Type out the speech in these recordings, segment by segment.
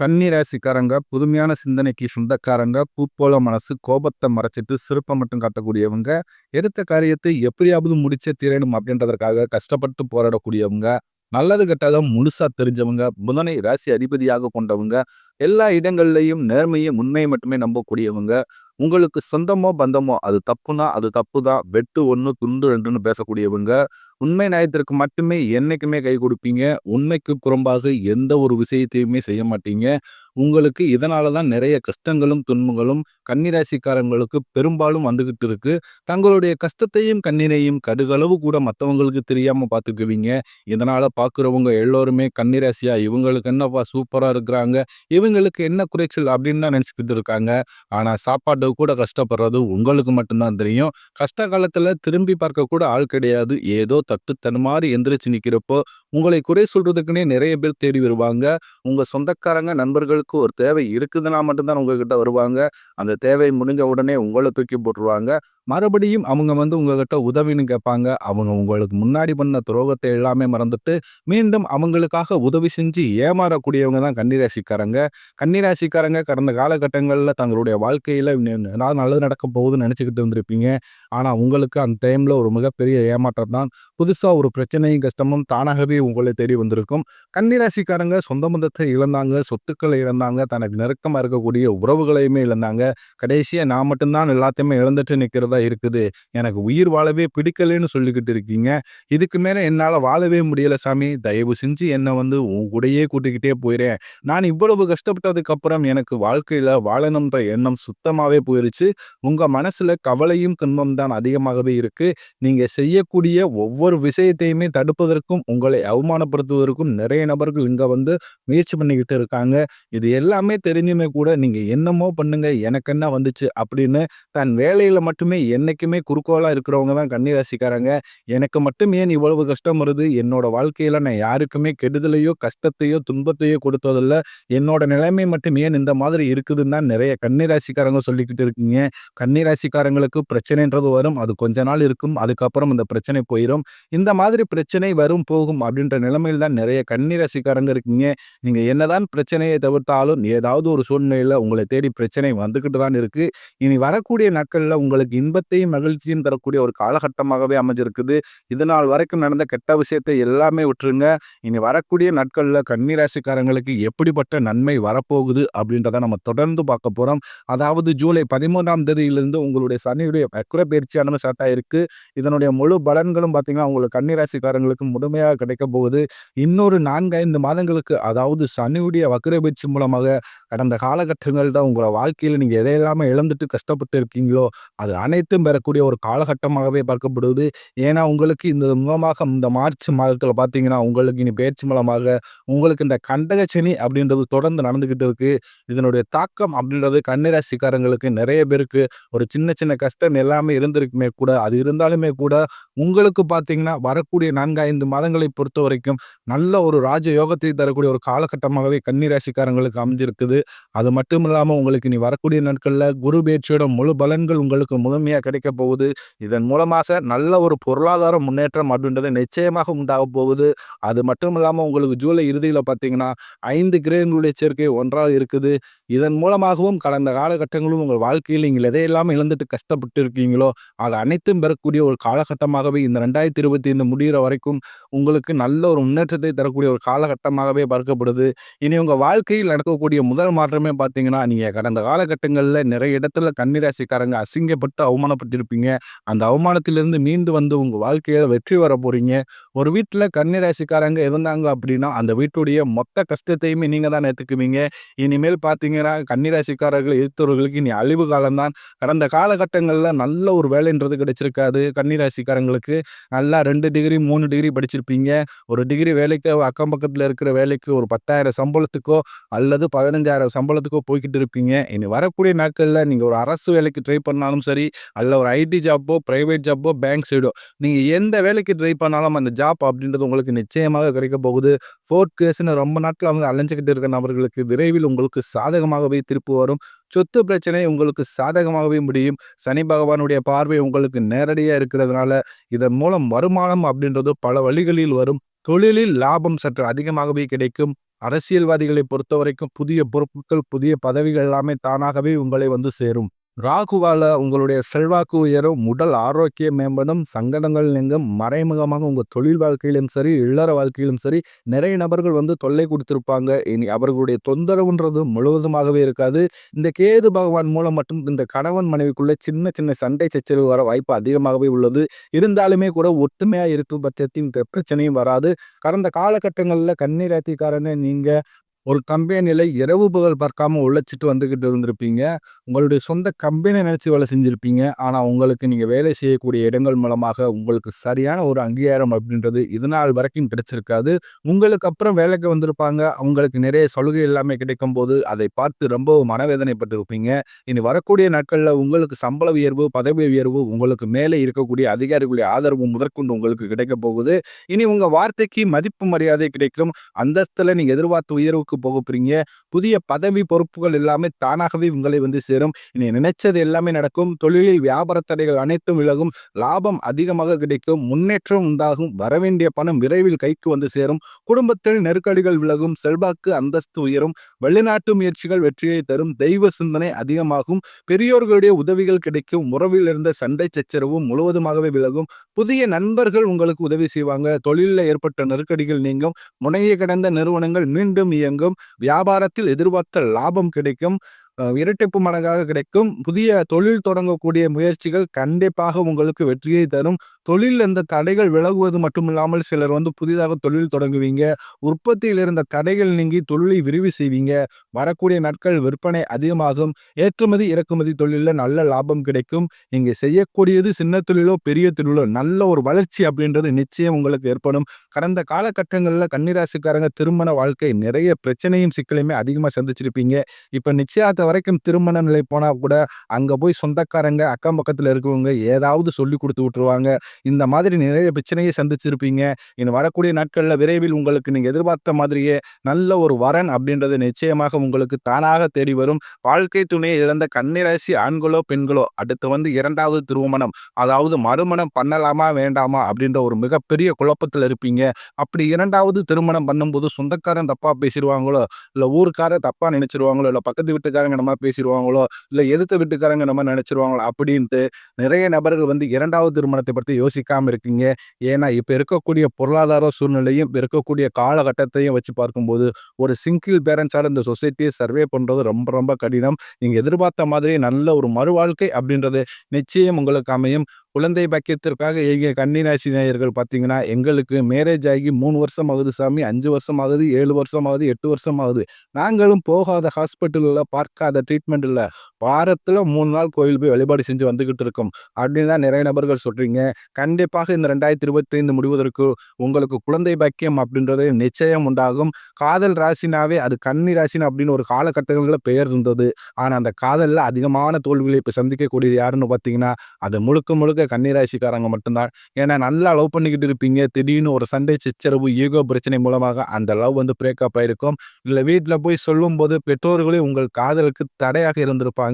கன்னி ராசிக்காரங்க புதுமையான சிந்தனைக்கு சொந்தக்காரங்க, பூ போல மனசு, கோபத்தை மறைச்சிட்டு சிரிப்பை மட்டும் காட்டக்கூடியவங்க, எடுத்த காரியத்தை எப்படியாவது முடிச்சே தீரணும் அப்படின்றதற்காக கஷ்டப்பட்டு போராடக்கூடியவங்க, நல்லது கெட்டதை முழுசா தெரிஞ்சவங்க, புதனை ராசி அதிபதியாக கொண்டவங்க, எல்லா இடங்கள்லையும் நேர்மையும் உண்மையை மட்டுமே நம்பக்கூடியவங்க, உங்களுக்கு சொந்தமோ பந்தமோ அது தப்புனா அது தப்பு தான், வெட்டு ஒன்று துண்டு ரெண்டுன்னு பேசக்கூடியவங்க, உண்மை நியாயத்திற்கு மட்டுமே என்னைக்குமே கை கொடுப்பீங்க, உண்மைக்கு புறம்பாக எந்த ஒரு விஷயத்தையுமே செய்ய மாட்டீங்க. உங்களுக்கு இதனால தான் நிறைய கஷ்டங்களும் துன்பங்களும் கன்னிராசிக்காரங்களுக்கு பெரும்பாலும் வந்துகிட்டு இருக்கு. தங்களுடைய கஷ்டத்தையும் கண்ணீரையும் கடுகளவு கூட மற்றவங்களுக்கு தெரியாம பார்த்துக்குவீங்க. இதனால பார்க்குறவங்க எல்லோருமே கன்னிராசியா இவங்களுக்கு என்னப்பா சூப்பரா இருக்கிறாங்க, இவங்களுக்கு என்ன குறைச்சல் அப்படின்னு தான் நினச்சிக்கிட்டு இருக்காங்க. ஆனா சாப்பாட்டுக்கு கூட கஷ்டப்படுறது உங்களுக்கு மட்டும்தான் தெரியும். கஷ்ட காலத்துல திரும்பி பார்க்க கூட ஆள் கிடையாது. ஏதோ தட்டு தடுமாறி எந்திரிச்சு நிக்கிறப்போ உங்களை குறை சொல்றதுக்குன்னே நிறைய பேர் தேடி வருவாங்க. உங்க சொந்தக்காரங்க நண்பர்களுக்கு ஒரு தேவை இருக்குதுன்னா மட்டும்தான் உங்ககிட்ட வருவாங்க. அந்த தேவை முடிஞ்ச உடனே உங்களை தூக்கி போட்டுருவாங்க. மறுபடியும் அவங்க உங்ககிட்ட உதவின்னு கேட்பாங்க. அவங்க உங்களுக்கு முன்னாடி பண்ண துரோகத்தை எல்லாமே மறந்துட்டு மீண்டும் அவங்களுக்காக உதவி செஞ்சு ஏமாறக்கூடியவங்க தான் கன்னிராசிக்காரங்க. கன்னிராசிக்காரங்க கடந்த காலகட்டங்களில் தங்களுடைய வாழ்க்கையில ஏதாவது நல்லது நடக்க போகுதுன்னு நினைச்சுக்கிட்டு இருந்திருப்பீங்க. ஆனா உங்களுக்கு அந்த டைம்ல ஒரு மிகப்பெரிய ஏமாற்றம் தான். புதுசா ஒரு பிரச்சனையும் கஷ்டமும் தானாகவே உங்களை தேடி வந்திருக்கும். கன்னிராசிக்காரங்க சொந்த பந்தத்தை இழந்தாங்க, சொத்துக்களை இழந்தாங்க, தனக்கு நெருக்கமா இருக்கக்கூடிய உறவுகளையுமே இழந்தாங்க. கடைசியா நான் மட்டும்தான் எல்லாத்தையுமே இழந்துட்டு நிக்கிறதா இருக்குது, எனக்கு உயிர் வாழவே பிடிக்கலன்னு சொல்லிக்கிட்டு இருக்கீங்க. இதுக்கு மேல என்னால வாழவே முடியல சாமி, தயவு செஞ்சு என்னை உன் கூடயே கூட்டிக்கிட்டே போயிறேன். நான் இவ்வளவு கஷ்டப்பட்டதுக்கு அப்புறம் எனக்கு வாழ்க்கையில வாழணும்ன்ற எண்ணம் சுத்தமாவே போயிருச்சு. உங்க மனசுல கவலையும் துன்பம் தான் அதிகமாகவே இருக்கு. நீங்க செய்யக்கூடிய ஒவ்வொரு விஷயத்தையுமே தடுப்பதற்கும் உங்களை அவமானப்படுத்துவதற்கும் நிறைய நபர்கள் இங்க முயற்சி பண்ணிக்கிட்டு இருக்காங்க. இது எல்லாமே தெரிஞ்சுமே கூட நீங்க என்னமோ பண்ணுங்க, எனக்கு என்ன வந்துச்சு அப்படின்னு தன் வேலையில மட்டுமே என்னைக்குமே குறிக்கோளா இருக்கிறவங்க தான் கன்னிராசிக்காரங்க. எனக்கு மட்டும் ஏன் இவ்வளவு கஷ்டம் வருது, என்னோட வாழ்க்கையில நான் யாருக்குமே கெடுதலையோ கஷ்டத்தையோ துன்பத்தையோ கொடுத்ததில்ல, என்னோட நிலைமை மட்டும் ஏன் இந்த மாதிரி இருக்குதுன்னு தான் நிறைய கன்னிராசிக்காரங்க சொல்லிக்கிட்டு இருக்கீங்க. கன்னிராசிக்காரங்களுக்கு பிரச்சனைன்றது வரும், அது கொஞ்ச நாள் இருக்கும், அதுக்கப்புறம் இந்த பிரச்சனை போயிடும். இந்த மாதிரி பிரச்சனை வரும் போகும் அப்படின்ற நிலைமையில் தான் நிறைய கன்னிராசிக்காரங்க இருக்கீங்க. நீங்க என்னதான் பிரச்சனையை தவிர்த்தாலும் ஏதாவது ஒரு சூழ்நிலையில உங்களை தேடி பிரச்சனை வந்துகிட்டு தான் இருக்கு. இனி வரக்கூடிய நாட்கள்ல உங்களுக்கு இன்பத்தையும் மகிழ்ச்சியும் தரக்கூடிய ஒரு காலகட்டமாகவே அமைஞ்சிருக்குது. இதனால் வரைக்கும் நடந்த கெட்ட விஷயத்தை எல்லாமே விட்டுருங்க. இனி வரக்கூடிய நாட்கள்ல கன்னிராசிக்காரங்களுக்கு எப்படிப்பட்ட நன்மை வரப்போகுது அப்படின்றத நம்ம தொடர்ந்து பார்க்க போறோம். அதாவது ஜூலை 13ஆம் தேதியிலிருந்து உங்களுடைய சனியுடைய வக்ர பயிற்சியானது ஸ்டார்ட் ஆயிருக்கு. இதனுடைய முழு பலன்களும் பார்த்தீங்கன்னா உங்களுக்கு கன்னிராசிக்காரங்களுக்கு முழுமையாக கிடைக்க போகுது. இன்னொரு 4-5 மாதங்களுக்கு, அதாவது சனியுடைய வக்ர பயிற்சி மூலமாக கடந்த காலகட்டங்கள் தான் உங்களோட வாழ்க்கையில் நீங்க எதையெல்லாமே இழந்துட்டு கஷ்டப்பட்டு இருக்கீங்களோ அது அனைத்தும் பெறக்கூடிய ஒரு காலகட்டமாகவே பார்க்கப்படுது. ஏன்னா உங்களுக்கு இந்த மூலமாக இந்த மார்ச் மாதத்தில் பார்த்தீங்கன்னா உங்களுக்கு இனி பயிற்சி மூலமாக உங்களுக்கு இந்த கண்டகச்சனி அப்படின்றது தொடர்ந்து நடந்துகிட்டு இருக்கு. இதனுடைய தாக்கம் அப்படின்றது கன்னிராசிக்காரங்களுக்கு நிறைய பேருக்கு ஒரு சின்ன சின்ன கஷ்டம் எல்லாமே இருந்திருக்குமே கூட, அது இருந்தாலுமே கூட உங்களுக்கு பார்த்தீங்கன்னா வரக்கூடிய 4-5 மாதங்களை பொறுத்த வரைக்கும் நல்ல ஒரு ராஜ யோகத்தை தரக்கூடிய ஒரு காலகட்டமாகவே கன்னிராசிக்காரங்களுக்கு அமைஞ்சிருக்குது. அது மட்டும் இல்லாமல் உங்களுக்கு இனி வரக்கூடிய நாட்களில் குரு பயிற்சியோட முழு பலன்கள் உங்களுக்கு முழுமையாக கிடைக்க போகுது. இதன் மூலமாக நல்ல ஒரு பொருளாதார முன்னேற்றம் அப்படின்றது நிச்சயமாக உண்டாக போகுது. அது மட்டும் இல்லாமல் உங்களுக்கு ஜூலை இறுதியில் பார்த்தீங்கன்னா 5 கிரகங்களுடைய சேர்க்கை ஒன்றாக இருக்குது. இதன் மூலமாகவும் கடந்த காலகட்டங்களும் உங்கள் வாழ்க்கையில் நீங்கள் எதையெல்லாம் இழந்துட்டு கஷ்டப்பட்டு இருக்கீங்களோ அது அனைத்தும் பெறக்கூடிய ஒரு காலகட்டமாகவே இந்த 2025 முடிகிற வரைக்கும் உங்களுக்கு நல்ல ஒரு முன்னேற்றத்தை தரக்கூடிய ஒரு காலகட்டமாகவே பார்க்கப்படுது. இனி உங்க வாழ்க்கையில் நடக்கக்கூடிய முதல் மாற்றமே பார்த்தீங்கன்னா, நீங்க கடந்த காலகட்டங்கள்ல நிறைய இடத்துல கன்னிராசிக்காரங்க அசிங்கப்பட்டு அவமானப்பட்டிருப்பீங்க. அந்த அவமானத்திலிருந்து மீண்டு உங்க வாழ்க்கையில வெற்றி வர போறீங்க. ஒரு வீட்டுல கன்னிராசிக்காரங்க இருந்தாங்க அப்படின்னா அந்த வீட்டுடைய மொத்த கஷ்டத்தையுமே நீங்க தான் ஏத்துக்குவீங்க. இனிமேல் பார்த்தீங்கன்னா கன்னிராசிக்காரர்கள் எதிர்த்தவர்களுக்கு இனி அழிவு காலம்தான். கடந்த காலகட்டங்கள்ல நல்ல ஒரு வேலைன்றது கிடைச்சிருக்காது கன்னிராசிக்காரங்களுக்கு. நல்லா 2 டிகிரி 3 டிகிரி படிச்சிருப்பீங்க. ஒரு டிகிரி வேலைக்கு அக்கம் பக்கத்துல இருக்கிற வேலைக்கு ஒரு 10,000 சம்பளத்துக்கோ அல்லது 15,000 சம்பளத்துக்கோ போய்கிட்டு இருப்பீங்க. இனி வரக்கூடிய நாட்கள்ல நீங்க ஒரு அரசு வேலைக்கு ட்ரை பண்ணாலும் சரி, அல்ல ஒரு ஐடி ஜாப்போ, பிரைவேட் ஜாப்போ, பேங்க் சைடோ நீங்க எந்த வேலைக்கு ட்ரை பண்ணாலும் அந்த ஜாப் அப்படின்றது உங்களுக்கு நிச்சயமாக கிடைக்க போகுது. கோர்ட் கேஸ்ன்னு ரொம்ப நாட்கள் அலைஞ்சுக்கிட்டு இருக்க நபர்களுக்கு விரைவில் உங்களுக்கு சாதகமாகவே தீர்ப்பு வரும். சொத்து பிரச்சனை உங்களுக்கு சாதகமாகவே முடியும். சனி பகவானுடைய பார்வை உங்களுக்கு நேரடியாக இருக்கிறதுனால இதன் மூலம் வருமானம் அப்படின்றது பல வழிகளில் வரும். தொழிலில் லாபம் சற்று அதிகமாகவே கிடைக்கும். அரசியல்வாதிகளை பொறுத்தவரைக்கும் புதிய பொறுப்புகள், புதிய பதவிகள் எல்லாமே தானாகவே உங்களை வந்து சேரும். ராகுவால உங்களுடைய செல்வாக்கு உயரும், உடல் ஆரோக்கியம் மேம்படும், சங்கடங்கள் நீங்கும். மறைமுகமாக உங்க தொழில் வாழ்க்கையிலும் சரி, இல்லற வாழ்க்கையிலும் சரி, நிறைய நபர்கள் வந்து தொல்லை கொடுத்திருப்பாங்க. இனி அவர்களுடைய தொந்தரவுன்றது முழுவதுமாகவே இருக்காது. இந்த கேது பகவான் மூலம் மட்டும் இந்த கணவன் மனைவிக்குள்ள சின்ன சின்ன சண்டை சச்சரவு வர வாய்ப்பு அதிகமாகவே உள்ளது. இருந்தாலுமே கூட ஒற்றுமையா இருக்கும் பட்சத்தில் இந்த பிரச்சனையும் வராது. கடந்த காலகட்டங்களில் கன்னிராசிக்காரனே நீங்க ஒரு கம்பெனியில இரவு பகல் பார்க்காம உழைச்சிட்டு வந்துகிட்டு இருந்திருப்பீங்க. உங்களுடைய சொந்த கம்பெனிய நினைச்சு வேலை செஞ்சிருப்பீங்க. ஆனா உங்களுக்கு நீங்க வேலை செய்யக்கூடிய இடங்கள் மூலமாக உங்களுக்கு சரியான ஒரு அங்கீகாரம் அப்படின்றது இதுநாள் வரைக்கும் கிடைச்சிருக்காது. உங்களுக்கு அப்புறம் வேலைக்கு வந்திருப்பாங்க. உங்களுக்கு நிறைய சலுகை எல்லாமே கிடைக்கும்போது அதை பார்த்து ரொம்ப மனவேதனைப்பட்டிருப்பீங்க. இனி வரக்கூடிய நாட்கள்ல உங்களுக்கு சம்பள உயர்வு, பதவி உயர்வு, உங்களுக்கு மேலே இருக்கக்கூடிய அதிகாரிகளுடைய ஆதரவு முதற்கொண்டு உங்களுக்கு கிடைக்கப் போகுது. இனி உங்க வார்த்தைக்கு மதிப்பு மரியாதை கிடைக்கும். அந்தஸ்துல நீங்க எதிர்பார்த்த உயர்வுக்கு போக போறீங்க. புதிய பதவி பொறுப்புகள் எல்லாமே தானாகவே உங்களை வந்து சேரும். இனி நினைச்சது எல்லாமே நடக்கும். தொழிலில் வியாபார தடைகள் அனைத்தும் விலகும். லாபம் அதிகமாக கிடைக்கும். முன்னேற்றம் உண்டாகும். வரவேண்டிய பணம் விரைவில் கைக்கு வந்து சேரும். குடும்பத்தில் நெருக்கடிகள் விலகும். செல்வாக்கு அந்தஸ்து உயரும். வெளிநாட்டு முயற்சிகள் வெற்றியை தரும். தெய்வ சிந்தனை அதிகமாகும். பெரியோர்களுடைய உதவிகள் கிடைக்கும். உறவில் இருந்த சண்டை சச்சரவு முழுவதுமாகவே விலகும். புதிய நண்பர்கள் உங்களுக்கு உதவி செய்வாங்க. தொழிலில் ஏற்பட்ட நெருக்கடிகள் நீங்கும். முனையை கடந்த நிறுவனங்கள் மீண்டும் இயங்கும். வியாபாரத்தில் எதிர்பார்த்த லாபம் கிடைக்கும். இரட்டிப்பு மடங்காக கிடைக்கும். புதிய தொழில் தொடங்கக்கூடிய முயற்சிகள் கண்டிப்பாக உங்களுக்கு வெற்றியை தரும். தொழில் இந்த தடைகள் விலகுவது மட்டுமில்லாமல் சிலர் வந்து புதிதாக தொழில் தொடங்குவீங்க. உற்பத்தியில் இருந்த தடைகள் நீங்கி தொழிலை விரிவு செய்வீங்க. வரக்கூடிய நாட்கள் விற்பனை அதிகமாகும். ஏற்றுமதி இறக்குமதி தொழிலில் நல்ல லாபம் கிடைக்கும். நீங்க செய்யக்கூடியது சின்ன தொழிலோ பெரிய தொழிலோ நல்ல ஒரு வளர்ச்சி அப்படின்றது நிச்சயம் உங்களுக்கு ஏற்படும். கடந்த காலகட்டங்களில் கன்னிராசிக்காரங்க திருமண வாழ்க்கை நிறைய பிரச்சனையும் சிக்கலையுமே அதிகமாக சந்திச்சிருப்பீங்க. இப்ப நிச்சயத்தை வரைக்கும் திருமண நிலை போனா கூட அங்க போய் சொந்தக்காரங்க அக்கம் பக்கத்துல இருக்கவங்க ஏதாவது சொல்லி கொடுத்து விட்டுருவாங்க. இந்த மாதிரி நிறைய பிரச்சனையை சந்திச்சிருப்பீங்க. இனி வரக்கூடிய நாட்கள்ல விரைவில் உங்களுக்கு நீங்க எதிர்பார்த்த மாதிரியே நல்ல ஒரு வரன் அப்படின்றது நிச்சயமாக உங்களுக்கு தானாக தேடி வரும். வாழ்க்கை துணையை இழந்த கன்னிராசி ஆண்களோ பெண்களோ அடுத்து வந்து இரண்டாவது திருமணம், அதாவது மறுமணம் பண்ணலாமா வேண்டாமா அப்படின்ற ஒரு மிகப்பெரிய குழப்பத்தில் இருப்பீங்க. அப்படி இரண்டாவது திருமணம் பண்ணும்போது சொந்தக்காரன் தப்பா பேசிடுவாங்களோ, இல்ல ஊருக்காரர் தப்பா நினைச்சிருவாங்களோ, இல்ல பக்கத்து வீட்டுக்காரங்க நம்ம பேசிடுவாங்களோ, இல்ல எதிர்த்த வீட்டுக்காரங்க நம்ம நினைச்சிருவாங்களோ அப்படின்ட்டு நிறைய நபர்கள் வந்து இரண்டாவது திருமணத்தை பற்றி யோசிக்காம இருக்கீங்க. ஏன்னா இப்ப இருக்கக்கூடிய பொருளாதார சூழ்நிலையும் இப்ப இருக்கக்கூடிய காலகட்டத்தையும் வச்சு பார்க்கும்போது ஒரு சிங்கிள் பேரண்ட்ஸால இந்த சொசைட்டியை சர்வே பண்றது ரொம்ப ரொம்ப கடினம். நீங்க எதிர்பார்த்த மாதிரி நல்ல ஒரு மறுவாழ்க்கை அப்படின்றது நிச்சயம் உங்களுக்கு அமையும். குழந்தை பாக்கியத்திற்காக ஏகிய கன்னிராசி நேயர்கள் பார்த்தீங்கன்னா, எங்களுக்கு மேரேஜ் ஆகி 3 வருஷம் ஆகுது சாமி, 5 வருஷம் ஆகுது, 7 வருஷம் ஆகுது, 8 வருஷம் ஆகுது. நாங்களும் போகாத ஹாஸ்பிட்டல் இல்ல, பார்க்காத ட்ரீட்மெண்ட் இல்ல. வாரத்துல 3 நாள் கோயில் போய் வழிபாடு செஞ்சு வந்துகிட்டு இருக்கோம். அப்படின்னு தான் நிறைய நபர்கள் சொல்றீங்க. கண்டிப்பாக இந்த 2025 முடிவதற்கு உங்களுக்கு குழந்தை பாக்கியம் அப்படின்றது நிச்சயம் உண்டாகும். காதல் ராசினாவே அது கன்னி ராசின்னு அப்படின்னு ஒரு காலகட்டங்களில் பெயர் இருந்தது. ஆனா அந்த காதல்ல அதிகமான தோல்விகளை இப்ப சந்திக்கக்கூடியது யாருன்னு பார்த்தீங்கன்னா, அது முழுக்க முழுக்க கன்னிராசிக்காரங்க மட்டும்தான். ஏன்னா நல்லா லவ் பண்ணிக்கிட்டு இருப்பீங்க. திடீர்னு ஒரு சண்டை சச்சரவு, ஈகோ பிரச்சனை மூலமாக அந்த லவ் வந்து பிரேக்கப் ஆயிருக்கும். இல்ல வீட்ல போய் சொல்லும்போது பெற்றோர்களே உங்கள் காதலுக்கு தடையாக இருந்திருப்பாங்க.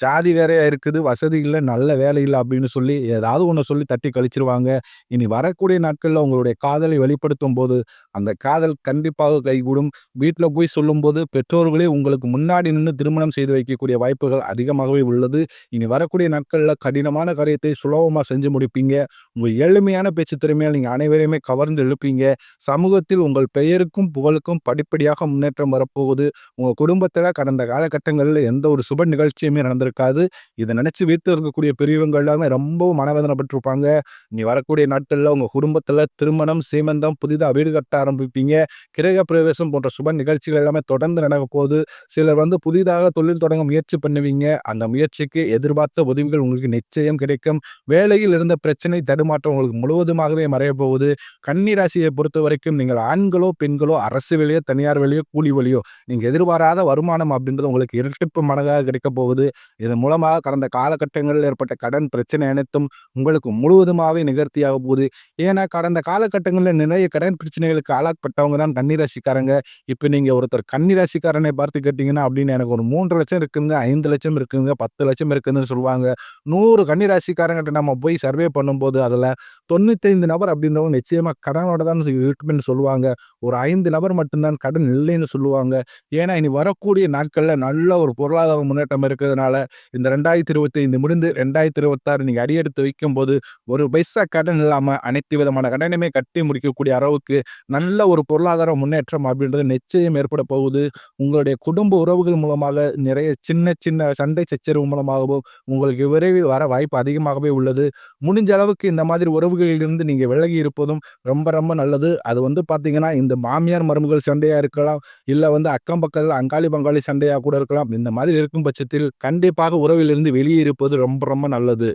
ஜாதி வேறையா இருக்குது, வசதி இல்ல, நல்ல வேலை இல்ல அப்படின்னு சொல்லி ஏதாவது ஒண்ணு சொல்லி தட்டி கழிச்சிருவாங்க. இனி வரக்கூடிய நாட்கள்ல உங்களுடைய காதலை வெளிப்படுத்தும் போது அந்த காதல் கண்டிப்பாக கைகூடும். வீட்ல போய் சொல்லும்போது பெற்றோர்களே உங்களுக்கு முன்னாடி நின்று திருமணம் செய்து வைக்கக்கூடிய வாய்ப்புகள் அதிகமாகவே உள்ளது. இனி வரக்கூடிய நாட்கள்ல கடினமான காரியத்தை சுலபமா செஞ்சு முடிப்பீங்க. உங்க எளிமையான பேச்சு திறமையால் நீங்க அனைவரையுமே கவர்ந்து இழுப்பீங்க. சமூகத்தில் உங்கள் பெயருக்கும் புகழுக்கும் படிப்படியாக முன்னேற்றம் வரப்போகுது. உங்க குடும்பத்துல கடந்த காலகட்டங்களில் எந்த ஒரு சுப நிகழ்ச்சியுமே நடந்திருக்காது. இதை நினைச்சு வீட்டில் இருக்கக்கூடிய பெரியவங்க எல்லாமே ரொம்பவும் மனவேதனைப்பட்டிருப்பாங்க. இனி வரக்கூடிய நாட்கள்ல உங்க குடும்பத்துல திருமணம், சீமந்தம், புதிதாக வீடு கட்ட ஆரம்பிப்பீங்க. கிரக பிரவேசம் போன்ற சுப நிகழ்ச்சிகள் எல்லாமே தொடர்ந்து நடக்க போகுது. சிலர் வந்து புதிதாக தொழில் தொடங்க முயற்சி பண்ணுவீங்க. அந்த முயற்சிக்கு எதிர்பார்த்த உதவிகள் உங்களுக்கு நிச்சயம் கிடைக்கும். வேலையில் இருந்த பிரச்சனை தடுமாற்றம் உங்களுக்கு முழுவதுமாகவே மறைய போகுது. கன்னி ராசியை பொறுத்த வரைக்கும் நீங்கள் ஆண்களோ பெண்களோ அரசு வேலையோ தனியார் வேலையோ கூலி வேலையோ நீங்க எதிர்பாராத வருமானம் அப்படின்றது உங்களுக்கு இரட்டிப்பு மடங்காக கிடைக்க போகுது. இதன் மூலமாக கடந்த காலகட்டங்களில் ஏற்பட்ட கடன் பிரச்சனை அனைத்தும் உங்களுக்கு முழுவதுமாகவே நிகழ்த்தியாக போகுது. ஏன்னா கடந்த காலகட்டங்களில் நிறைய கடன் பிரச்சனைகளுக்கு ஆளாக்கப்பட்டவங்க தான் கன்னிராசிக்காரங்க. இப்போ நீங்க ஒருத்தர் கன்னிராசிக்காரனை பார்த்து கேட்டீங்கன்னா அப்படின்னு எனக்கு ஒரு 3 லட்சம் இருக்குங்க, 5 லட்சம் இருக்குங்க, 10 லட்சம் இருக்குன்னு சொல்லுவாங்க. 100 கன்னிராசிக்காரங்கிட்ட நம்ம நம்ம போய் சர்வே பண்ணும்போது அதில 95 நபர் அப்படின்றவங்க நிச்சயமா கடனோட தான் இருக்குன்னு சொல்லுவாங்க. ஒரு 5 நபர் மட்டும் தான் கடன் இல்லைன்னு சொல்லுவாங்க. ஏன்னா, இனி வரக்கூடிய நாட்கள்ல நல்ல ஒரு பொருளாதார முன்னேற்றம் இருக்கிறதுனால, இந்த 2025 முடிந்து 2026 நீங்க அடியெடுத்து வைக்கும்போது, ஒரு பைசா கடன் இல்லாம அனைத்து விதமான கடனையுமே கட்டி முடிக்கக்கூடிய அளவுக்கு நல்ல ஒரு பொருளாதார முன்னேற்றம் அப்படின்றது நிச்சயம் ஏற்பட போகுது. உங்களுடைய குடும்ப உறவுகள் மூலமாக நிறைய சின்ன சின்ன சண்டை சச்சரவு மூலமாகவோ உங்களுக்கு விரைவில் வர வாய்ப்பு அதிகமாகவே உள்ளது. முடிஞ்ச அளவுக்கு இந்த மாதிரி உறவுகளிலிருந்து நீங்க விலகி இருப்பதும் ரொம்ப ரொம்ப நல்லது. அது பார்த்தீங்கன்னா, இந்த மாமியார் மருமகள் சண்டையா இருக்கலாம். இல்ல அக்கம் பக்கத்துல அங்காளி பங்காளி சண்டையா கூட இருக்கலாம். இந்த மாதிரி இருக்கும் பட்சத்தில் கண்டிப்பாக உறவிலிருந்து வெளியே இருப்பது ரொம்ப ரொம்ப நல்லது.